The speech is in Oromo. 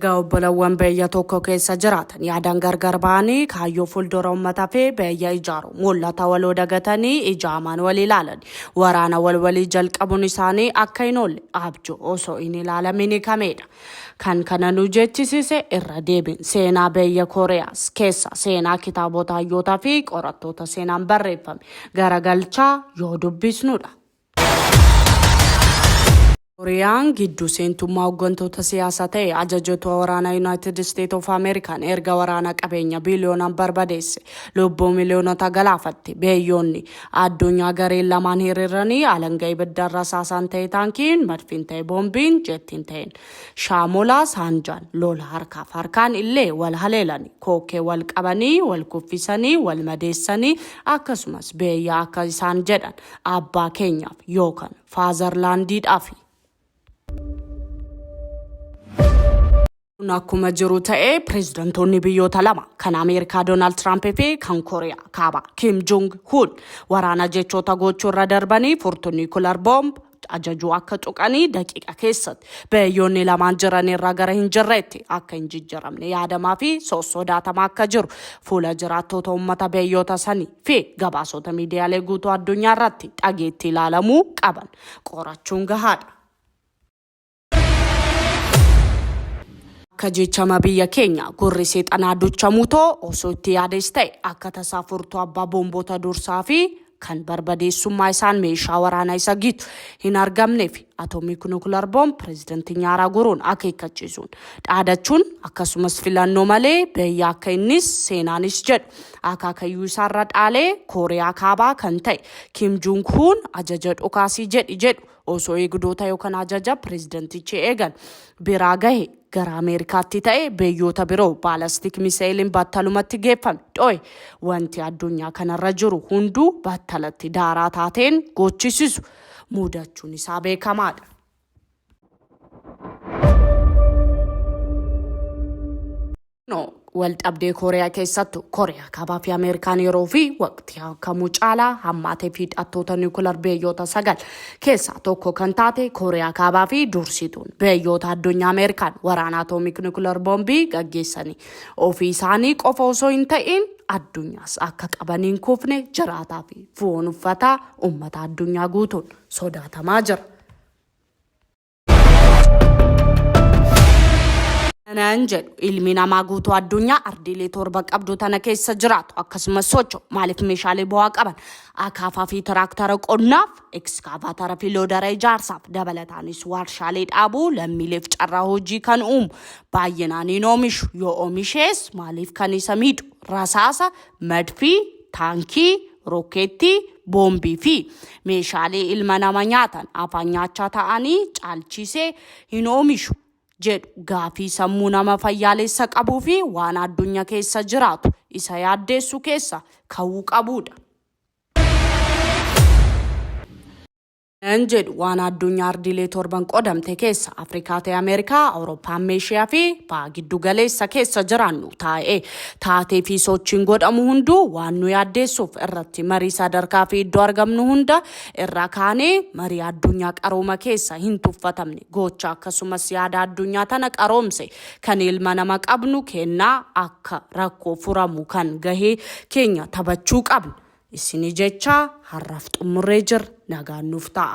Erga obbolawwan biyya tokko keessa jiraatan yaadaan gargar ba'anii kaayyoo fuuldura uummataa fi biyya ijaaru mul'ata waloo dagatanii ijaamaan wal ilaalan waraana walii jalqabuun isaanii akka hin oolle abjuu osoo hin ilaalamin kameedha. Kan kana nu jechisise irra deebiin seenaa biyya Kooriyaas keessa seenaa kitaabota hayyootaa fi qorattoota seenaan barreeffame garagalchaa yoo dubbisnudha. Kooriyaan gidduu seentummaa hooggantoota siyaasaa ta'e ajajjoota waraanaa United States of America erga waraana qabeenya biliyoonaan barbadeesse lubbuu miliyoonota galaafatte biyyoonni addunyaa gareen lamaan hiriiranii alangaa ibidda rasaasaan ta'e taankiin madfiin ta'e boombiin jettiin ta'een shaamolaa saanjaan lola harkaan illee wal haleelanii kookee wal qabanii wal kuffisanii wal madeessanii akkasumas biyya akka isaan jedhan abbaa keenyaaf yookaan faazarlaandiidhaaf. Akkuma jiru ta'ee pireezidantoonni biyyoota lama kan Ameerikaa Doonaald Tiraamp fi kan Kooriyaa kaabaa Kim Jong Un waraana jechoota gochuu irra darbanii furtuu niikular boomb ajajuu akka tuqanii daqiiqa keessatti biyyoonni lamaan jiran irraa gara hin jirreetti akka hin jijjiiramne yaadamaa fi sodaatamaa akka jiru fuula jiraattota uummata biyyoota sanii fi gabaasota miidiyaalee guutuu addunyaa irratti dhageetti ilaalamuu qaban qorachuun gahaadha. Akka jechama biyya keenya gurri seexanaa duchamuutoo osoo itti yaades ta'e akka tasaa furtuu abbaa boomboota dursaa fi kan barbadeessummaa isaan meeshaa waraanaa isa gitu hin argamneef atoomik nukular boomb pireezidantii nyaaraa guruun akeekkachiisuun dhaadachuun akkasumas filannoo malee biyya akka innis seenaanis jedhu akaakayyuu isaarra dhaalee Kooriyaa kaabaa kan ta'e Kim Jong Un ajaja dhukaasii jedhu osoo eegdota yookaan ajaja pireezidantichi eegan biraa gahe gara Ameerikaatti ta'e biyyoota biroo baalastik misaayiliin battalumatti geeffame dho'e wanti addunyaa kanarra jiru hunduu battalatti daaraa taateen gochisisu mudachuun isaa beekamaadha. Waldhabdee Kooriyaa keessattuu Kooriyaa kaabaa fi Ameerikaan yeroo fi waqtii kamuu caalaa hammaatee fi hidhattoota niikular biyyoota 9 keessaa tokko kan taate Kooriyaa kaabaa fi dursituun biyyoota addunyaa Ameerikaan waraana atoomik niikular boombii gaggeessanii ofii isaanii qofa osoo hin ta'in addunyaas akka qabaniin kufne jiraataa fi foon uffataa uummata addunyaa guutuun sodaatamaa jira. Kanaan jedhu ilmi namaa guutuu addunyaa ardiilee 7 qabdu tana keessa jiraatu akkasumas socho'u maaliif meeshaalee bu'aa qaban akaafaa fi tiraaktara qonnaaf ekskaavatara fi loodara ijaarsaaf dabalataanis warshaalee dhaabuu lammiileef carraa hojii kan uumu baay'inaan hin oomishu yoo oomishees maaliif kan isa miidhu rasaasa madfii taankii rookeettii boombii fi meeshaalee ilma nama nyaatan afaan nyaachaa ta'anii caalchisee hin oomishu. jedhu gaafii sammuu nama fayyaalessa qabuu fi waan addunyaa keessa jiraatu isa yaaddeessu keessa ka'uu qabudha. jedhu waan addunyaa ardiilee 7 qodamte keessa Afrikaa ta'e Ameerikaa Awurooppaa Eeshiyaa fi baha giddu galeessa keessa jiraannu taatee fi sochiin godhamu hunduu waan nu yaaddeessuuf irratti marii sadarkaa fi iddoo argamnu hunda irra kaanee marii addunyaa qarooma keessa hin tuffatamne gocha akkasumas yaada addunyaa tana qaroomse kan ilma nama qabnu kennaa akka rakkoo furamu kan gahee keenya taphachuu qabna. Isini jecha har'aaf xumurree jira nagaan nuuf ta'a.